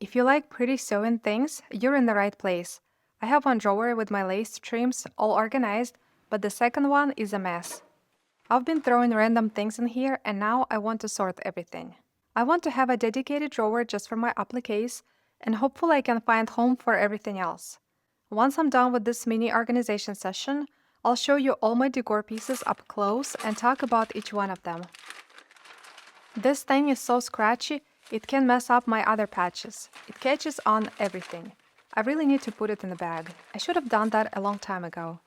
If you like pretty sewing things, you're in the right place. I have one drawer with my lace trims all organized, but the second one is a mess. I've been throwing random things in here and now I want to sort everything. I want to have a dedicated drawer just for my appliques, and hopefully I can find home for everything else. Once I'm done with this mini organization session, I'll show you all my decor pieces up close and talk about each one of them. This thing is so scratchy, it can mess up my other patches. It catches on everything. I really need to put it in the bag. I should have done that a long time ago.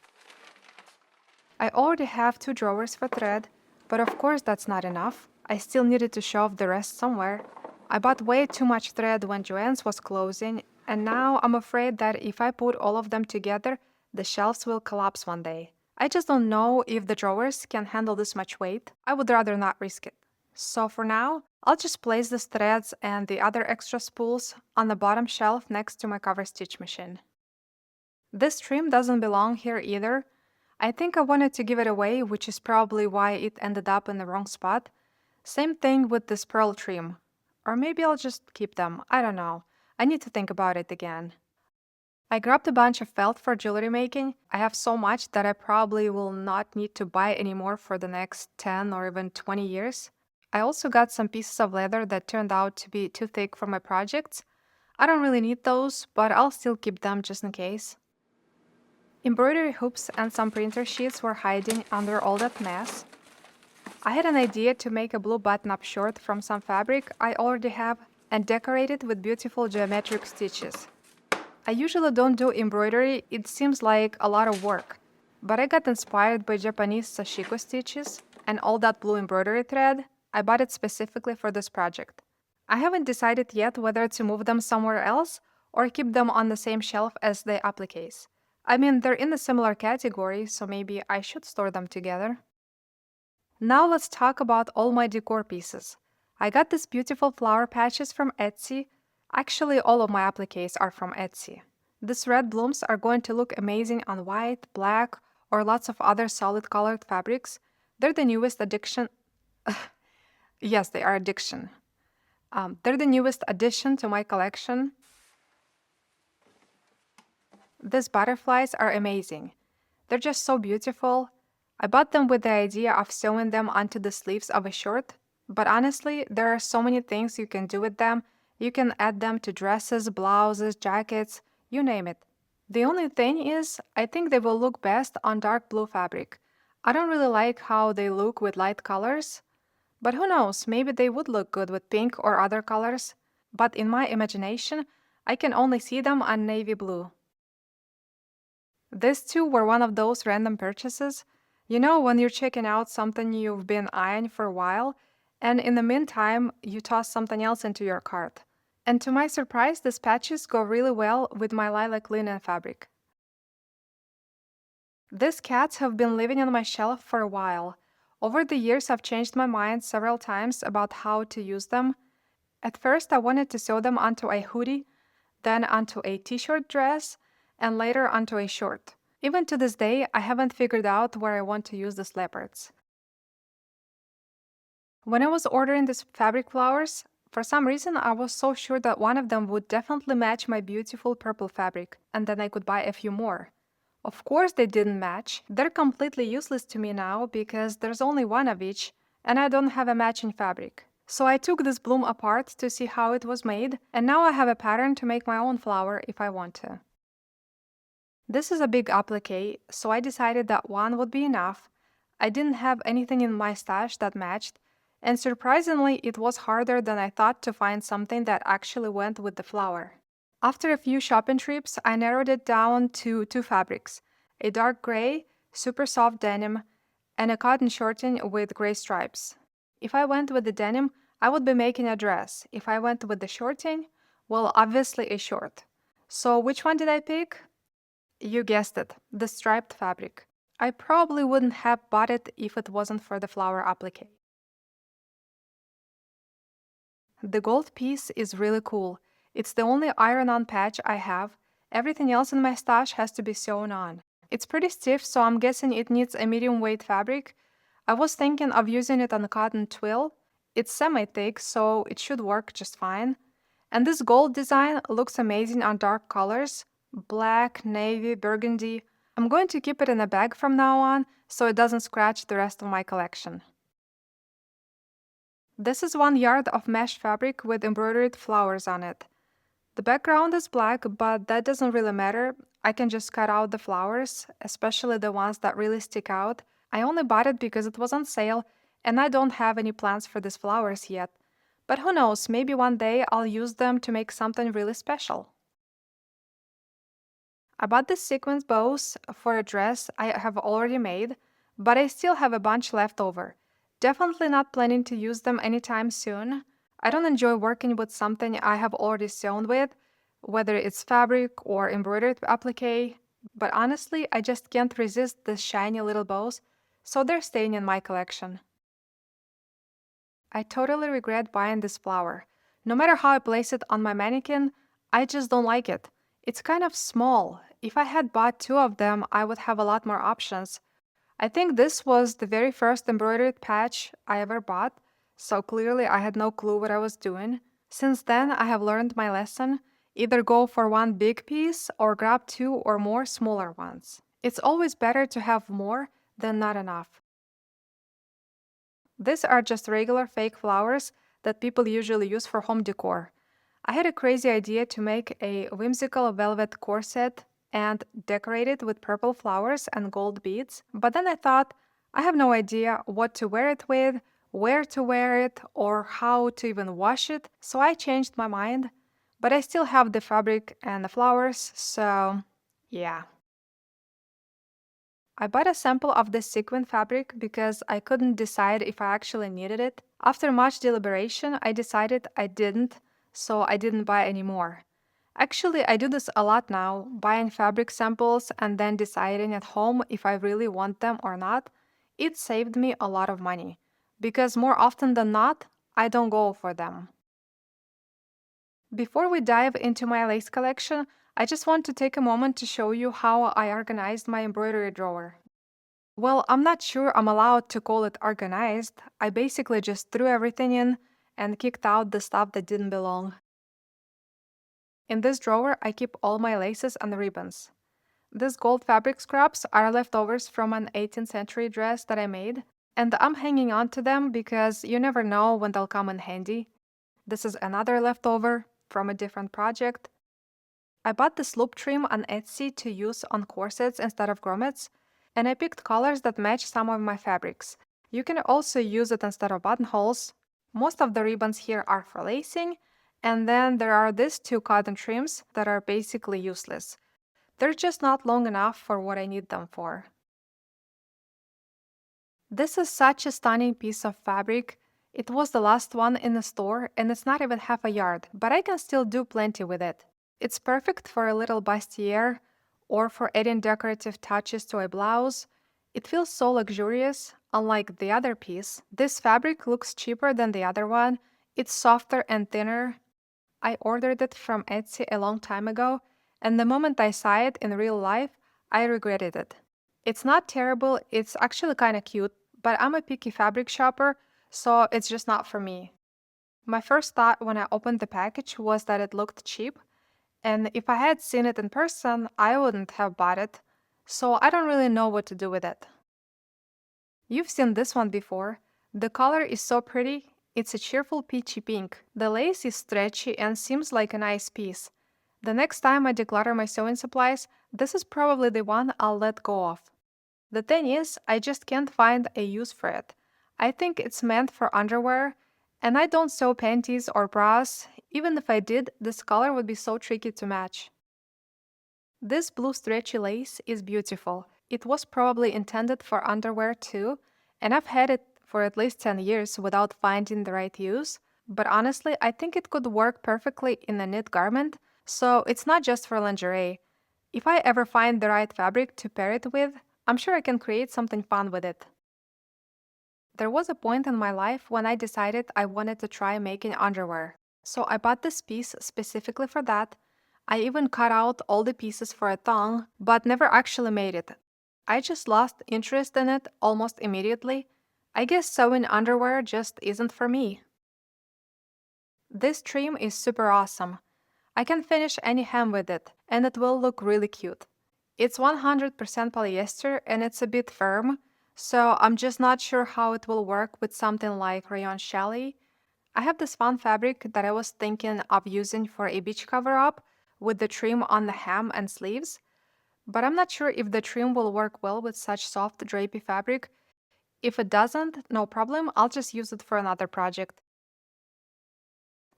I already have 2 drawers for thread, but of course that's not enough. I still needed to shove the rest somewhere. I bought way too much thread when Joann's was closing, and now I'm afraid that if I put all of them together, the shelves will collapse one day. I just don't know if the drawers can handle this much weight. I would rather not risk it. So for now, I'll just place these threads and the other extra spools on the bottom shelf next to my cover stitch machine. This trim doesn't belong here either. I think I wanted to give it away, which is probably why it ended up in the wrong spot. Same thing with this pearl trim. Or maybe I'll just keep them, I don't know. I need to think about it again. I grabbed a bunch of felt for jewelry making. I have so much that I probably will not need to buy anymore for the next 10 or even 20 years. I also got some pieces of leather that turned out to be too thick for my projects. I don't really need those, but I'll still keep them just in case. Embroidery hoops and some printer sheets were hiding under all that mess. I had an idea to make a blue button-up short from some fabric I already have and decorate it with beautiful geometric stitches. I usually don't do embroidery, it seems like a lot of work, but I got inspired by Japanese sashiko stitches and all that blue embroidery thread. I bought it specifically for this project. I haven't decided yet whether to move them somewhere else or keep them on the same shelf as the appliques. I mean, they're in a similar category, so maybe I should store them together. Now let's talk about all my decor pieces. I got these beautiful flower patches from Etsy. Actually, all of my appliques are from Etsy. These red blooms are going to look amazing on white, black, or lots of other solid colored fabrics. They're the newest addition. Yes, they are addition. They're the newest addition to my collection. These butterflies are amazing. They're just so beautiful. I bought them with the idea of sewing them onto the sleeves of a shirt, but honestly, there are so many things you can do with them. You can add them to dresses, blouses, jackets, you name it. The only thing is, I think they will look best on dark blue fabric. I don't really like how they look with light colors, but who knows, maybe they would look good with pink or other colors. But in my imagination, I can only see them on navy blue. These two were one of those random purchases. You know, when you're checking out something you've been eyeing for a while, and in the meantime, you toss something else into your cart. And to my surprise, these patches go really well with my lilac linen fabric. These cats have been living on my shelf for a while. Over the years, I've changed my mind several times about how to use them. At first, I wanted to sew them onto a hoodie, then onto a t-shirt dress, and later onto a short. Even to this day, I haven't figured out where I want to use these leopards. When I was ordering these fabric flowers, for some reason I was so sure that one of them would definitely match my beautiful purple fabric, and then I could buy a few more. Of course they didn't match. They're completely useless to me now because there's only one of each, and I don't have a matching fabric. So I took this bloom apart to see how it was made, and now I have a pattern to make my own flower if I want to. This is a big applique, so I decided that one would be enough. I didn't have anything in my stash that matched, and surprisingly, it was harder than I thought to find something that actually went with the flower. After a few shopping trips, I narrowed it down to 2 fabrics, a dark gray, super soft denim, and a cotton shorting with gray stripes. If I went with the denim, I would be making a dress. If I went with the shorting, well, obviously a short. So which one did I pick? You guessed it, the striped fabric. I probably wouldn't have bought it if it wasn't for the flower applique. The gold piece is really cool. It's the only iron-on patch I have. Everything else in my stash has to be sewn on. It's pretty stiff, so I'm guessing it needs a medium-weight fabric. I was thinking of using it on cotton twill. It's semi-thick, so it should work just fine. And this gold design looks amazing on dark colors, black, navy, burgundy. I'm going to keep it in a bag from now on so it doesn't scratch the rest of my collection. This is 1 yard of mesh fabric with embroidered flowers on it. The background is black, but that doesn't really matter. I can just cut out the flowers, especially the ones that really stick out. I only bought it because it was on sale, and I don't have any plans for these flowers yet. But who knows, maybe one day I'll use them to make something really special. I bought the sequins bows for a dress I have already made, but I still have a bunch left over. Definitely not planning to use them anytime soon. I don't enjoy working with something I have already sewn with, whether it's fabric or embroidered appliqué, but honestly, I just can't resist the shiny little bows, so they're staying in my collection. I totally regret buying this flower. No matter how I place it on my mannequin, I just don't like it. It's kind of small. If I had bought two of them, I would have a lot more options. I think this was the very first embroidered patch I ever bought, so clearly I had no clue what I was doing. Since then, I have learned my lesson. Either go for one big piece or grab two or more smaller ones. It's always better to have more than not enough. These are just regular fake flowers that people usually use for home decor. I had a crazy idea to make a whimsical velvet corset and decorate it with purple flowers and gold beads, but then I thought, I have no idea what to wear it with, where to wear it, or how to even wash it, so I changed my mind. But I still have the fabric and the flowers, so yeah. I bought a sample of this sequin fabric because I couldn't decide if I actually needed it. After much deliberation, I decided I didn't, so I didn't buy any more. Actually, I do this a lot now, buying fabric samples and then deciding at home if I really want them or not. It saved me a lot of money, because more often than not, I don't go for them. Before we dive into my lace collection, I just want to take a moment to show you how I organized my embroidery drawer. Well, I'm not sure I'm allowed to call it organized. I basically just threw everything in and kicked out the stuff that didn't belong. In this drawer, I keep all my laces and ribbons. These gold fabric scraps are leftovers from an 18th century dress that I made, and I'm hanging on to them because you never know when they'll come in handy. This is another leftover from a different project. I bought this loop trim on Etsy to use on corsets instead of grommets, and I picked colors that match some of my fabrics. You can also use it instead of buttonholes. Most of the ribbons here are for lacing, and then there are these two cotton trims that are basically useless. They're just not long enough for what I need them for. This is such a stunning piece of fabric. It was the last one in the store, and it's not even half a yard, but I can still do plenty with it. It's perfect for a little bustier or for adding decorative touches to a blouse. It feels so luxurious, unlike the other piece. This fabric looks cheaper than the other one. It's softer and thinner. I ordered it from Etsy a long time ago, and the moment I saw it in real life, I regretted it. It's not terrible, it's actually kind of cute, but I'm a picky fabric shopper, so it's just not for me. My first thought when I opened the package was that it looked cheap, and if I had seen it in person, I wouldn't have bought it, so I don't really know what to do with it. You've seen this one before. The color is so pretty, it's a cheerful peachy pink. The lace is stretchy and seems like a nice piece. The next time I declutter my sewing supplies, this is probably the one I'll let go of. The thing is, I just can't find a use for it. I think it's meant for underwear, and I don't sew panties or bras. Even if I did, this color would be so tricky to match. This blue stretchy lace is beautiful. It was probably intended for underwear too, and I've had it for at least 10 years without finding the right use. But honestly, I think it could work perfectly in a knit garment, so it's not just for lingerie. If I ever find the right fabric to pair it with, I'm sure I can create something fun with it. There was a point in my life when I decided I wanted to try making underwear. So I bought this piece specifically for that. I even cut out all the pieces for a thong, but never actually made it. I just lost interest in it almost immediately. I guess sewing underwear just isn't for me. This trim is super awesome. I can finish any hem with it, and it will look really cute. It's 100% polyester and it's a bit firm, so I'm just not sure how it will work with something like rayon challis. I have this fun fabric that I was thinking of using for a beach cover-up with the trim on the hem and sleeves, but I'm not sure if the trim will work well with such soft drapey fabric. If it doesn't, no problem, I'll just use it for another project.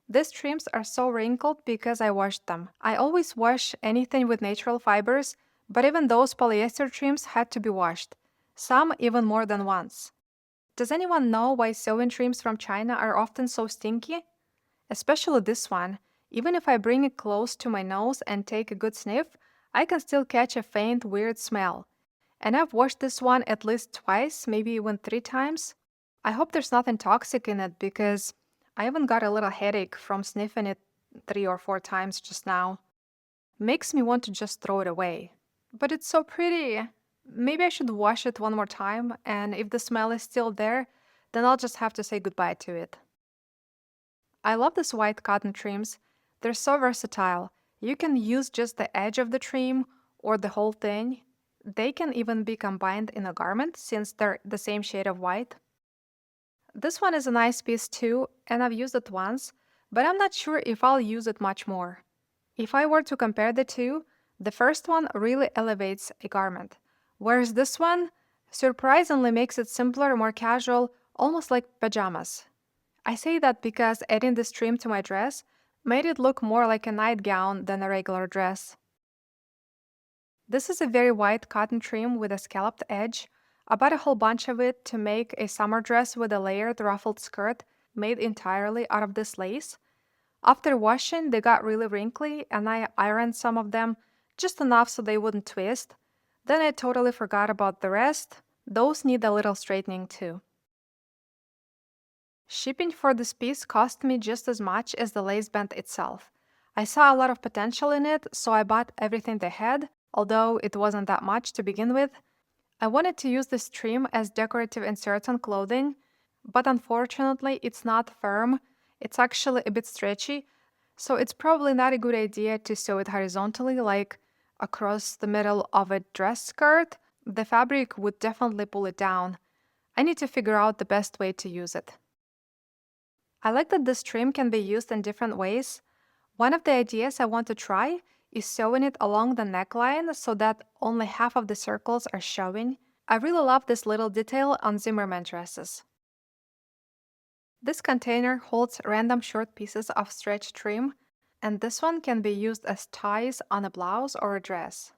These trims are so wrinkled because I washed them. I always wash anything with natural fibers, but even those polyester trims had to be washed, some even more than once. Does anyone know why sewing trims from China are often so stinky? Especially this one. Even if I bring it close to my nose and take a good sniff, I can still catch a faint, weird smell. And I've washed this one at least twice, maybe even 3 times. I hope there's nothing toxic in it because I even got a little headache from sniffing it 3 or 4 times just now. Makes me want to just throw it away. But it's so pretty. Maybe I should wash it one more time, and if the smell is still there, then I'll just have to say goodbye to it. I love these white cotton trims. They're so versatile. You can use just the edge of the trim or the whole thing. They can even be combined in a garment since they're the same shade of white. This one is a nice piece too, and I've used it once, but I'm not sure if I'll use it much more. If I were to compare the two, the first one really elevates a garment, whereas this one surprisingly makes it simpler, more casual, almost like pajamas. I say that because adding this trim to my dress made it look more like a nightgown than a regular dress. This is a very white cotton trim with a scalloped edge. I bought a whole bunch of it to make a summer dress with a layered ruffled skirt made entirely out of this lace. After washing, they got really wrinkly and I ironed some of them just enough so they wouldn't twist. Then I totally forgot about the rest. Those need a little straightening too. Shipping for this piece cost me just as much as the lace band itself. I saw a lot of potential in it, so I bought everything they had, although it wasn't that much to begin with. I wanted to use this trim as decorative inserts on clothing, but unfortunately it's not firm, it's actually a bit stretchy, so it's probably not a good idea to sew it horizontally like across the middle of a dress skirt. The fabric would definitely pull it down. I need to figure out the best way to use it. I like that this trim can be used in different ways. One of the ideas I want to try is sewing it along the neckline so that only half of the circles are showing. I really love this little detail on Zimmermann dresses. This container holds random short pieces of stretch trim, and this one can be used as ties on a blouse or a dress.